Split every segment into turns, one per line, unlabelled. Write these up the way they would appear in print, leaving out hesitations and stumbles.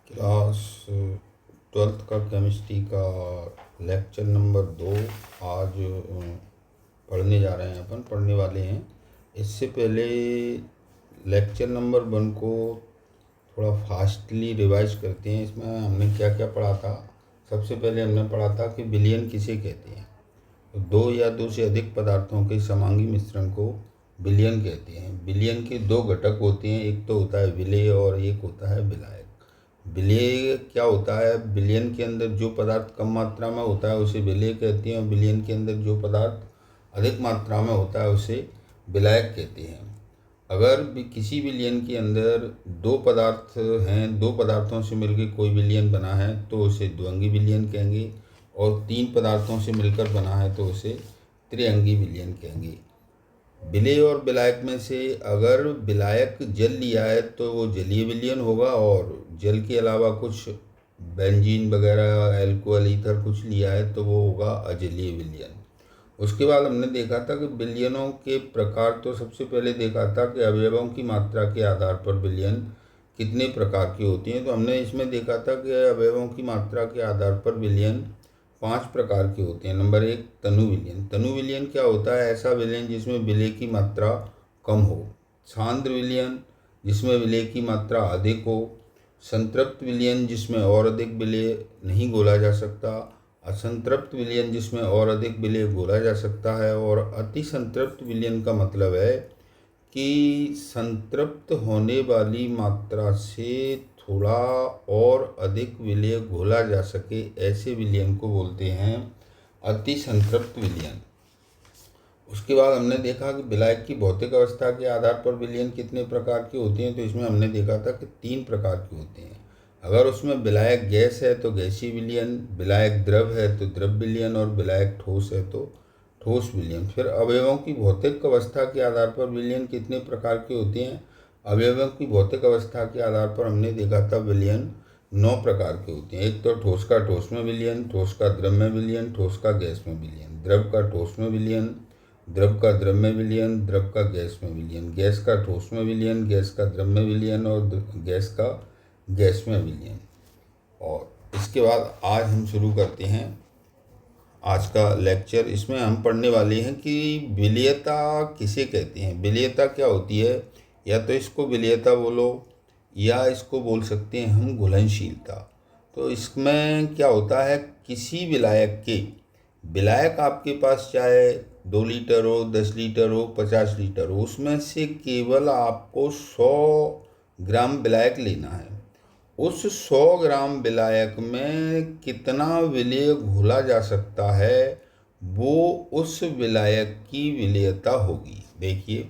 Class 12th का chemistry का lecture number 2 आज पढ़ने जा रहे हैं, पढ़ने वाले हैं। इससे पहले लेक्चर नंबर 1 को थोड़ा फास्टली रिवाइज करते हैं। इसमें हमने क्या क्या पढ़ा था। सबसे पहले हमने पढ़ा था कि विलयन किसे कहते हैं। तो दो या दो से अधिक पदार्थों के समांगी मिश्रण को विलयन कहते हैं। विलयन के दो घटक होते हैं, एक तो होता है विलेय और एक होता है विलायक। विलेय क्या होता है? विलयन के अंदर जो पदार्थ कम मात्रा में होता है उसे विलेय कहते हैं, और विलयन के अंदर जो पदार्थ अधिक मात्रा में होता है उसे विलायक कहते हैं। अगर भी किसी विलयन के अंदर दो पदार्थ हैं, दो पदार्थों से मिलकर कोई विलयन बना है तो उसे द्विअंगी विलयन कहेंगे, और तीन पदार्थों से मिलकर बना है तो उसे त्रिअंगी विलयन कहेंगे। विलेय और विलायक में से अगर विलायक जल लिया है तो वो जलीय विलयन होगा, और जल के अलावा कुछ बेंजीन वगैरह एल्कोहल ईथर कुछ लिया है तो वो होगा अजलीय विलयन। उसके बाद हमने देखा था कि विलयनों के प्रकार। तो सबसे पहले देखा था कि अवयवों की मात्रा के आधार पर विलयन कितने प्रकार की होती हैं। तो हमने इसमें देखा था कि अवयवों की मात्रा के आधार पर विलयन 5 प्रकार के होते हैं। नंबर 1, तनु विलयन। तनु विलयन क्या होता है? ऐसा विलयन जिसमें विलेय की मात्रा कम हो। सांद्र विलयन, जिसमें विलेय की मात्रा अधिक हो। संतृप्त विलयन, जिसमें और अधिक विलेय नहीं घोला जा सकता। असंतृप्त विलयन, जिसमें और अधिक विलेय घोला जा सकता है। और अति संतृप्त विलयन का मतलब है कि संतृप्त होने वाली मात्रा से थोड़ा और अधिक विलेय घोला जा सके, ऐसे विलयन को बोलते हैं अति संतृप्त विलयन। उसके बाद हमने देखा कि विलायक की भौतिक अवस्था के आधार पर विलयन कितने प्रकार के होते हैं। तो इसमें हमने देखा था कि 3 प्रकार के होते हैं। अगर उसमें विलायक गैस है तो गैसीय विलयन, विलायक द्रव है तो द्रव विलयन, और विलायक ठोस है तो ठोस विलयन। फिर अवयवों की भौतिक अवस्था के आधार पर विलयन कितने प्रकार के होते हैं। अवयवों की भौतिक अवस्था के आधार पर हमने देखा था विलयन 9 प्रकार के होते हैं। एक तो ठोस का ठोस में विलयन, ठोस का द्रव में विलयन, ठोस का गैस में विलयन, द्रव का ठोस में विलयन, द्रव का द्रव में विलयन, द्रव का गैस में विलयन, गैस का ठोस में विलयन, गैस का द्रव में विलयन, और गैस का गैस में विलयन। और इसके बाद आज हम शुरू करते हैं आज का लेक्चर। इसमें हम पढ़ने वाले हैं कि विलेयता किसे कहते हैं। विलेयता क्या होती है? या तो इसको विलेयता बोलो, या इसको बोल सकते हैं हम घुलनशीलता। तो इसमें क्या होता है, किसी विलायक आपके पास चाहे 2 लीटर हो, 10 लीटर हो, 50 लीटर हो, उसमें से केवल आपको 100 ग्राम विलायक लेना है। उस 100 ग्राम विलायक में कितना विलेय घोला जा सकता है, वो उस विलायक की विलेयता होगी। देखिए,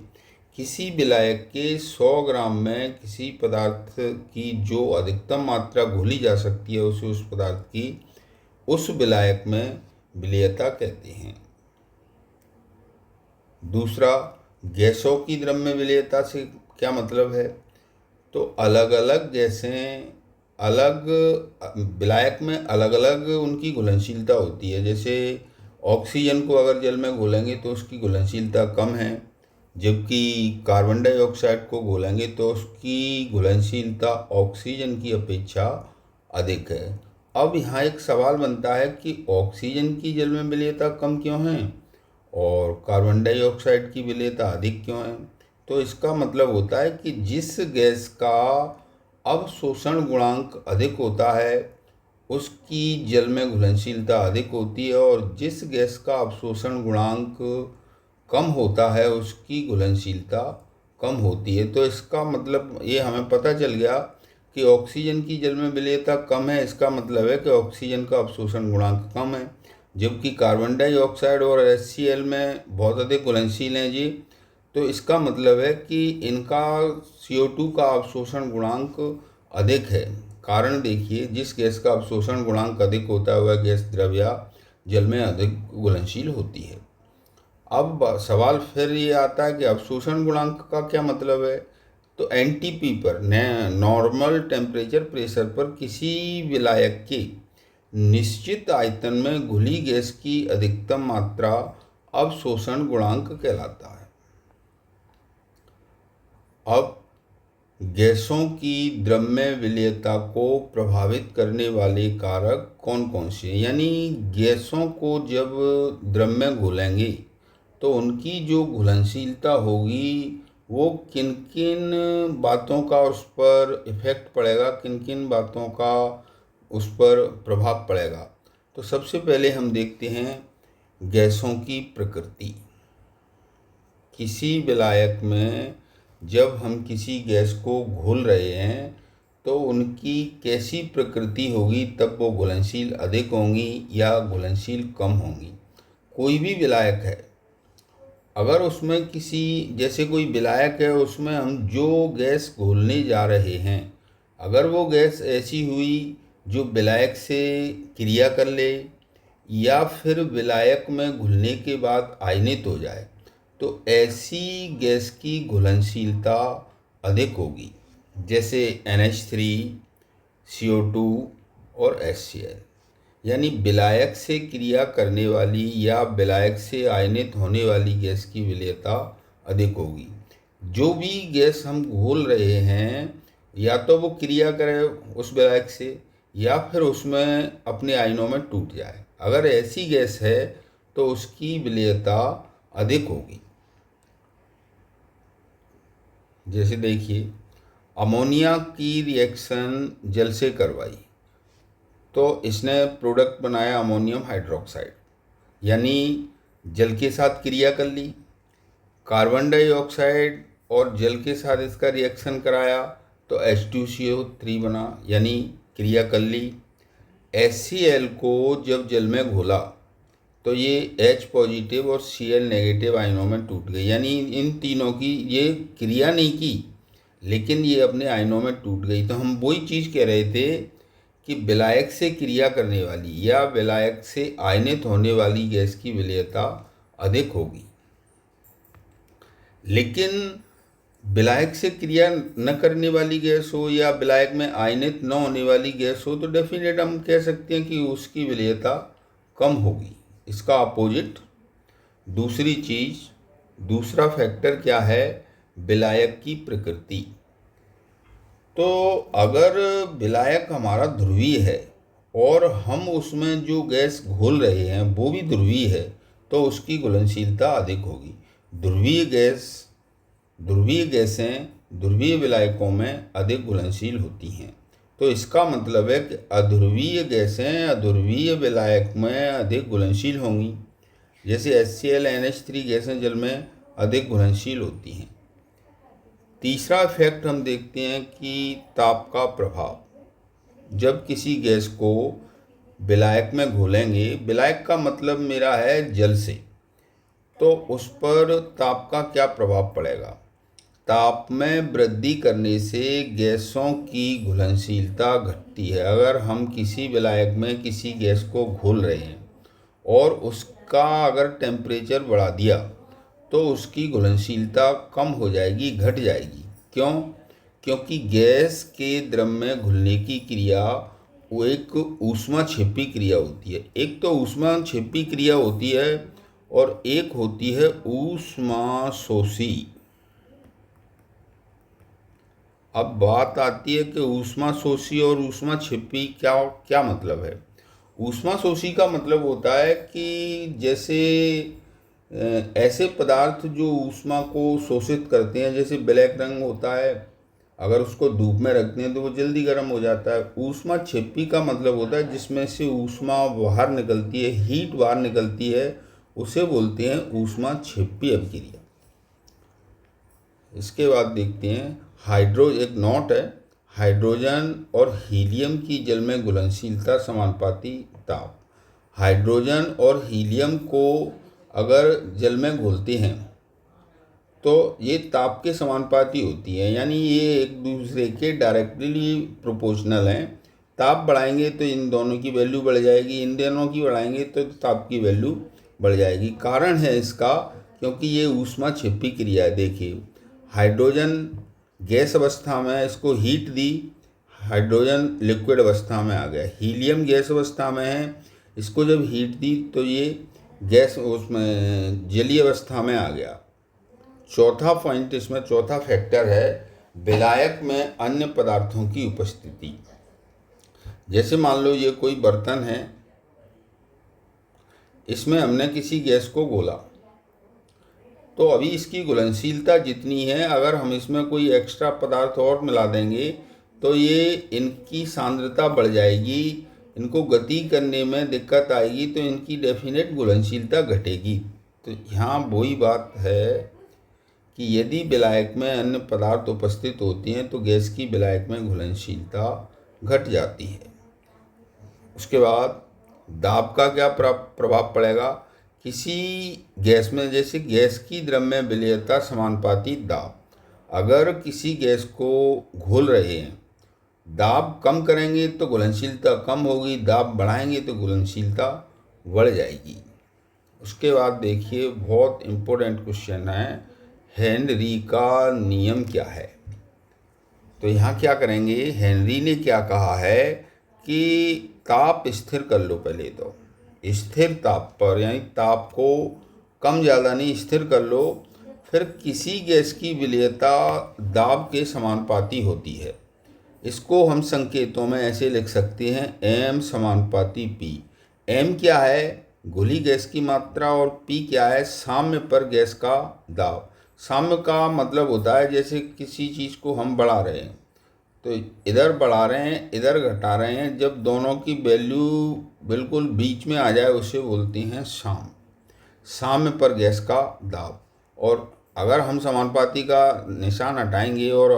किसी विलायक के 100 ग्राम में किसी पदार्थ की जो अधिकतम मात्रा घोली जा सकती है उसे उस पदार्थ की उस विलायक में विलेयता कहते हैं। दूसरा, गैसों की द्रव्य विलेयता से क्या मतलब है? तो अलग अलग गैसें अलग विलायक में अलग अलग उनकी घुलनशीलता होती है। जैसे ऑक्सीजन को अगर जल में घोलेंगे तो उसकी घुलनशीलता कम है, जबकि कार्बन डाइऑक्साइड को घोलेंगे तो उसकी घुलनशीलता ऑक्सीजन की अपेक्षा अधिक है। अब यहाँ एक सवाल बनता है कि ऑक्सीजन की जल में विलेयता कम क्यों है और कार्बन डाइऑक्साइड की विलेयता अधिक क्यों है? तो इसका मतलब होता है कि जिस गैस का अवशोषण गुणांक अधिक होता है उसकी जल में घुलनशीलता अधिक होती है, और जिस गैस का अवशोषण गुणांक कम होता है उसकी घुलनशीलता कम होती है। तो इसका मतलब ये हमें पता चल गया कि ऑक्सीजन की जल में विलेयता कम है। इसका मतलब है कि ऑक्सीजन का अवशोषण गुणांक कम है, जबकि कार्बन डाइऑक्साइड और HCl में बहुत अधिक घुलनशील हैं जी। तो इसका मतलब है कि इनका CO2 का अवशोषण गुणांक अधिक है। कारण देखिए, जिस गैस का अवशोषण गुणांक अधिक होता है वह गैस द्रव या जल में अधिक घुलनशील होती है। अब सवाल फिर ये आता है कि अवशोषण गुणांक का क्या मतलब है। तो NTP पर, नॉर्मल टेम्परेचर प्रेशर पर, किसी विलायक के निश्चित आयतन में घुली गैस की अधिकतम मात्रा अवशोषण गुणांक कहलाता है। अब गैसों की द्रव्य विलेयता को प्रभावित करने वाले कारक कौन कौन से हैं? यानी गैसों को जब द्रव्य में घोलेंगे तो उनकी जो घुलनशीलता होगी वो किन किन बातों का उस पर इफ़ेक्ट पड़ेगा, किन किन बातों का उस पर प्रभाव पड़ेगा। तो सबसे पहले हम देखते हैं गैसों की प्रकृति। किसी विलायक में जब हम किसी गैस को घोल रहे हैं तो उनकी कैसी प्रकृति होगी, तब वो घुलनशील अधिक होंगी या घुलनशील कम होंगी। कोई भी विलायक है, अगर उसमें किसी जैसे कोई विलायक है, उसमें हम जो गैस घोलने जा रहे हैं, अगर वो गैस ऐसी हुई जो विलायक से क्रिया कर ले या फिर विलायक में घुलने के बाद आयनित हो जाए, तो ऐसी गैस की घुलनशीलता अधिक होगी, जैसे NH3, CO2 और HCl। यानी विलायक से क्रिया करने वाली या विलायक से आयनित होने वाली गैस की विलेयता अधिक होगी। जो भी गैस हम घोल रहे हैं, या तो वो क्रिया करे उस विलायक से या फिर उसमें अपने आयनों में टूट जाए। अगर ऐसी गैस है तो उसकी विलेयता अधिक होगी। जैसे देखिए, अमोनिया की रिएक्शन जल से करवाई तो इसने प्रोडक्ट बनाया अमोनियम हाइड्रोक्साइड, यानी जल के साथ क्रिया कर ली। कार्बन डाइऑक्साइड और जल के साथ इसका रिएक्शन कराया तो H2CO3 बना, यानी क्रिया कर ली। HCl को जब जल में घोला तो ये H पॉजिटिव और Cl नेगेटिव आयनों में टूट गई, यानी इन तीनों की ये क्रिया नहीं की लेकिन ये अपने आयनों में टूट गई। तो हम वही चीज़ कह रहे थे कि विलायक से क्रिया करने वाली या विलायक से आयनित होने वाली गैस की विलेयता अधिक होगी। लेकिन विलायक से क्रिया न करने वाली गैस हो या विलायक में आयनित न होने वाली गैस हो तो डेफिनेट हम कह सकते हैं कि उसकी विलेयता कम होगी। इसका अपोजिट दूसरी चीज़, दूसरा फैक्टर क्या है, विलायक की प्रकृति। तो अगर विलायक हमारा ध्रुवीय है और हम उसमें जो गैस घोल रहे हैं वो भी ध्रुवीय है तो उसकी घुलनशीलता अधिक होगी। ध्रुवीय गैसें ध्रुवीय विलायकों में अधिक घुलनशील होती हैं। तो इसका मतलब है कि अध्रुवीय गैसें अध्रुवीय विलायक में अधिक घुलनशील होंगी। जैसे HCl NH3 गैसें जल में अधिक घुलनशील होती हैं। तीसरा इफेक्ट हम देखते हैं कि ताप का प्रभाव। जब किसी गैस को विलायक में घोलेंगे, विलायक का मतलब मेरा है जल से, तो उस पर ताप का क्या प्रभाव पड़ेगा। ताप में वृद्धि करने से गैसों की घुलनशीलता घटती है। अगर हम किसी विलायक में किसी गैस को घोल रहे हैं और उसका अगर टेम्परेचर बढ़ा दिया तो उसकी घुलनशीलता कम हो जाएगी, घट जाएगी। क्यों? क्योंकि गैस के द्रव में घुलने की क्रिया वो एक ऊष्माक्षेपी क्रिया होती है। एक तो ऊष्माक्षेपी क्रिया होती है और एक होती है ऊष्माशोषी। अब बात आती है कि ऊष्माशोषी और ऊष्माक्षेपी क्या मतलब है। ऊष्माशोषी का मतलब होता है कि जैसे ऐसे पदार्थ जो ऊष्मा को शोषित करते हैं, जैसे ब्लैक रंग होता है, अगर उसको धूप में रखते हैं तो वो जल्दी गर्म हो जाता है। ऊष्माक्षेपी का मतलब होता है जिसमें से ऊष्मा बाहर निकलती है, हीट बाहर निकलती है, उसे बोलते हैं ऊष्माक्षेपी अभिक्रिया। इसके बाद देखते हैं एक नोट है, हाइड्रोजन और हीलियम की जल में घुलनशीलता समानुपाती ताप। हाइड्रोजन और हीलियम को अगर जल में घोलते हैं तो ये ताप के समानुपाती होती है, यानी ये एक दूसरे के डायरेक्टली प्रोपोर्शनल हैं। ताप बढ़ाएंगे तो इन दोनों की वैल्यू बढ़ जाएगी, इन दोनों की बढ़ाएंगे तो ताप की वैल्यू बढ़ जाएगी। कारण है इसका क्योंकि ये ऊष्माक्षेपी क्रिया है। देखिए, हाइड्रोजन गैस अवस्था में, इसको हीट दी, हाइड्रोजन लिक्विड अवस्था में आ गया। हीलियम गैस अवस्था में है, इसको जब हीट दी तो ये गैस उसमें जलीय अवस्था में आ गया। चौथा पॉइंट इसमें, चौथा फैक्टर है विलायक में अन्य पदार्थों की उपस्थिति। जैसे मान लो ये कोई बर्तन है, इसमें हमने किसी गैस को घोला, तो अभी इसकी घुलनशीलता जितनी है, अगर हम इसमें कोई एक्स्ट्रा पदार्थ और मिला देंगे तो ये इनकी सांद्रता बढ़ जाएगी, इनको गति करने में दिक्कत आएगी, तो इनकी डेफिनेट घुलनशीलता घटेगी। तो यहाँ वही बात है कि यदि विलायक में अन्य पदार्थ उपस्थित होते हैं तो गैस की विलायक में घुलनशीलता घट जाती है। उसके बाद दाब का क्या प्रभाव पड़ेगा। किसी गैस में, जैसे गैस की द्रव्य विलेयता समानुपाती दाब, अगर किसी गैस को घोल रहे हैं, दाब कम करेंगे तो घुलनशीलता कम होगी, दाब बढ़ाएंगे तो घुलनशीलता बढ़ जाएगी। उसके बाद देखिए, बहुत इम्पोर्टेंट क्वेश्चन है, हेनरी का नियम क्या है। तो यहाँ क्या करेंगे, हेनरी ने क्या कहा है कि ताप स्थिर कर लो। पहले तो स्थिर ताप पर, यानी ताप को कम ज़्यादा नहीं, स्थिर कर लो। फिर किसी गैस की विलेयता दाब के समानुपाती होती है। इसको हम संकेतों में ऐसे लिख सकते हैं, m समानुपाती p। m क्या है, घुली गैस की मात्रा, और p क्या है, साम्य पर गैस का दाब। साम्य का मतलब होता है जैसे किसी चीज़ को हम बढ़ा रहे हैं, तो इधर बढ़ा रहे हैं, इधर घटा रहे हैं, जब दोनों की वैल्यू बिल्कुल बीच में आ जाए उसे बोलते हैं साम्य पर गैस का दाब। और अगर हम समानुपाती का निशान हटाएंगे और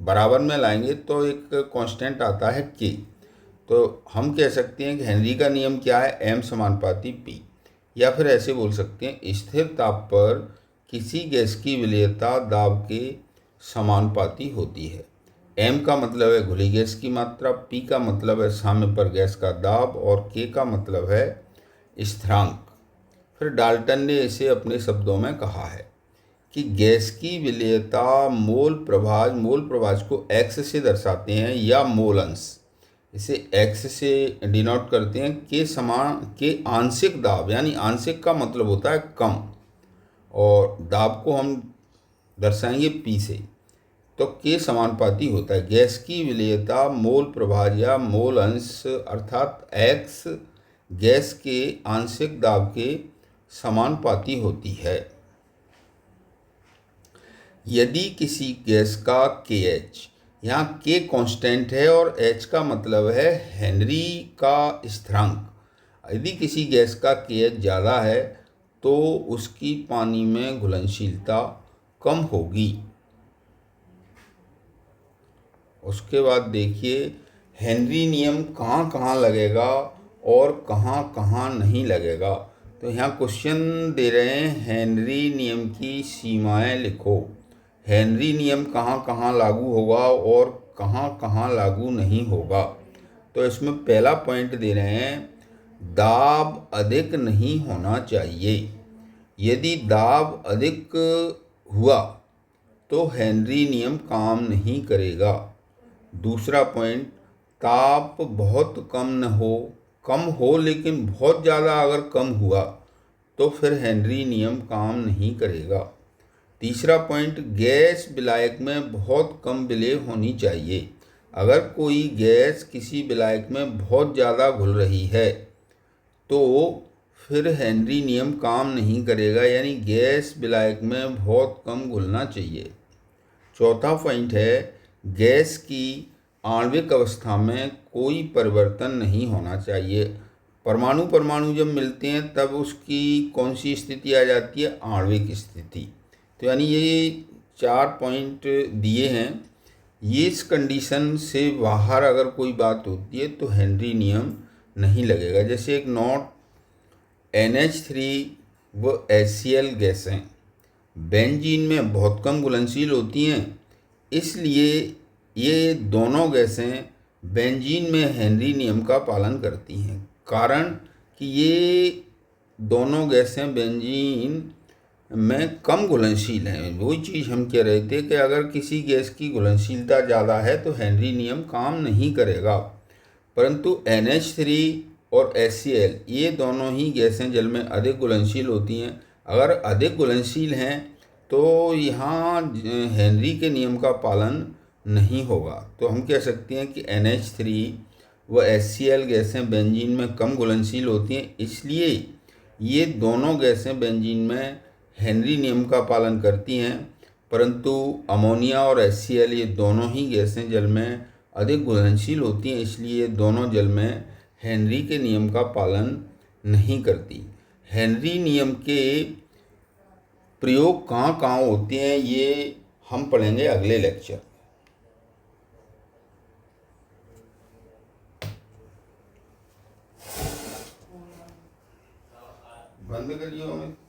बराबर में लाएंगे तो एक कांस्टेंट आता है k। तो हम कह सकते हैं कि हेनरी का नियम क्या है, m समानुपाती p। या फिर ऐसे बोल सकते हैं, स्थिर ताप पर किसी गैस की विलेयता दाब के समानुपाती होती है। m का मतलब है घुली गैस की मात्रा, p का मतलब है साम्य पर गैस का दाब, और k का मतलब है स्थिरांक। फिर डाल्टन ने इसे अपने शब्दों में कहा है कि गैस की विलेयता मोल प्रभाज को x से दर्शाते हैं, या मोल अंश, इसे x से डिनोट करते हैं, के आंशिक दाब, यानी आंशिक का मतलब होता है कम, और दाब को हम दर्शाएंगे p से, तो के समानुपाती होता है। गैस की विलेयता मोल प्रभाज या मोल अंश अर्थात x गैस के आंशिक दाब के समानुपाती होती है। यदि किसी गैस का kh, यहाँ k कांस्टेंट है और h का मतलब है हेनरी का स्थिरांक, यदि किसी गैस का kh ज़्यादा है तो उसकी पानी में घुलनशीलता कम होगी। उसके बाद देखिए, हेनरी नियम कहाँ कहाँ लगेगा और कहाँ कहाँ नहीं लगेगा। तो यहाँ क्वेश्चन दे रहे हैं, हेनरी नियम की सीमाएं लिखो। हेनरी नियम कहाँ कहाँ लागू होगा और कहाँ कहाँ लागू नहीं होगा। तो इसमें पहला पॉइंट दे रहे हैं, दाब अधिक नहीं होना चाहिए। यदि दाब अधिक हुआ तो हेनरी नियम काम नहीं करेगा। दूसरा पॉइंट, ताप बहुत कम हो लेकिन बहुत ज़्यादा अगर कम हुआ तो फिर हेनरी नियम काम नहीं करेगा। तीसरा पॉइंट, गैस विलायक में बहुत कम विलेय होनी चाहिए। अगर कोई गैस किसी विलायक में बहुत ज़्यादा घुल रही है तो फिर हेनरी नियम काम नहीं करेगा, यानी गैस विलायक में बहुत कम घुलना चाहिए। चौथा पॉइंट है, गैस की आणविक अवस्था में कोई परिवर्तन नहीं होना चाहिए। परमाणु जब मिलते हैं तब उसकी कौन सी स्थिति आ जाती है, आणविक स्थिति। तो यानी ये 4 पॉइंट दिए हैं। ये इस कंडीशन से बाहर अगर कोई बात होती है तो हेनरी नियम नहीं लगेगा। जैसे एक नोट, NH3 व HCl गैसें बेंजीन में बहुत कम घुलनशील होती हैं, इसलिए ये दोनों गैसें बेंजीन में हेनरी नियम का पालन करती हैं। कारण कि ये दोनों गैसें बेंजीन में कम घुलनशील हैं। वही चीज़ हम कह रहे थे कि अगर किसी गैस की घुलनशीलता ज़्यादा है तो हेनरी नियम काम नहीं करेगा, परंतु NH3 और HCl ये दोनों ही गैसें जल में अधिक घुलनशील होती हैं। अगर अधिक घुलनशील हैं तो यहाँ हेनरी के नियम का पालन नहीं होगा। तो हम कह सकते हैं कि NH3 व HCl गैसें बेंजीन में कम घुलनशील होती हैं, इसलिए ये दोनों गैसें बेंजीन में हेनरी नियम का पालन करती हैं, परंतु अमोनिया और HCl ये दोनों ही गैसें जल में अधिक घुलनशील होती हैं, इसलिए ये दोनों जल में हेनरी के नियम का पालन नहीं करती। हेनरी नियम के प्रयोग कहाँ कहाँ होते हैं ये हम पढ़ेंगे अगले लेक्चर। बंद करिए हमें।